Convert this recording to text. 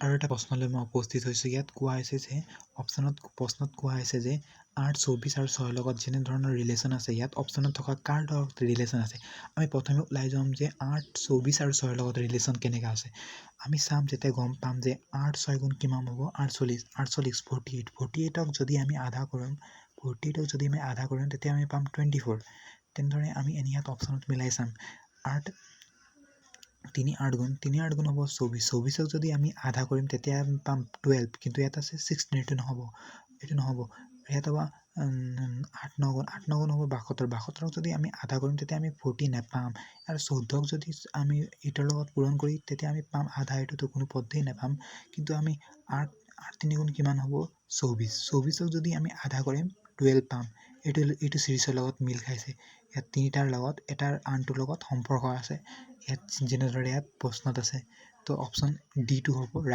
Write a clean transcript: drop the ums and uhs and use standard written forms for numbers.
আৰু এটা প্ৰশ্নলৈ মই উপস্থিত হৈছোঁ। ইয়াত কোৱা হৈছে যে প্ৰশ্নত কোৱা হৈছে যে ৮, ২৪ আৰু ৬ লগত যেনে ধৰণৰ ৰিলেশ্যন আছে, ইয়াত অপশ্যনত থকা কাৰ লগত ৰিলেশ্যন আছে। আমি প্ৰথমে ওলাই যাম যে ৮, ২৪ আৰু ৬ লগত ৰিলেশ্যন কেনেকৈ আছে। আমি চাম যেতিয়া গম পাম যে ৮ 6 গুণ কিমান হ'ব ৪৮, ৪৮ 48, 48ক যদি আমি আধা কৰিম তেতিয়া আমি পাম 24। তেনেদৰে আমি ইয়াত অপশ্যনত মিলাই চাম ৮ ৩ ৮ গুণ ৩ ৮ গুণ হ'ব ২৪, ২৪ক যদি আমি আধা কৰিম তেতিয়া আমি পাম 12, কিন্তু ইয়াত আছে 16, এইটো নহ'ব। ইয়াত হ'ব ৮ ৯ গুণ ৮ ৯ গুণ হ'ব ৭২, ৭২ক যদি আমি আধা কৰিম তেতিয়া আমি 40 নাপাম। আৰু 14ক যদি আমি 8ৰ লগত পূৰণ কৰি তেতিয়া আমি পাম আধা, এইটোতো কোনো পদ্ধতিয়ে নাপাম। কিন্তু আমি ৮ ৩ গুণ কিমান হ'ব ২৪, ২৪ক যদি আমি আধা কৰিম 12 পাম। এইটো চিৰিজৰ লগত মিল খাইছে। ইয়াত তিনিটাৰ লগত এটাৰ আনটোৰ লগত সম্পৰ্ক আছে। ইয়াত যেনেদৰে ইয়াত প্ৰশ্নত আছে। তো অপশ্যন ডিটো হ'ব ৰাইট।